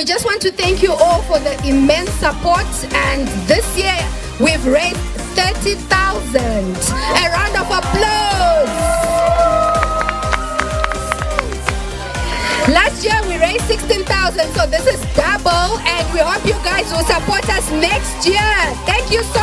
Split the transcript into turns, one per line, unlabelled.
we just want to thank you all for the immense support. And this year, we've raised 30,000. A round of applause. Last year, we raised 16,000, so this is double. And we hope you guys will support us next year. Thank you so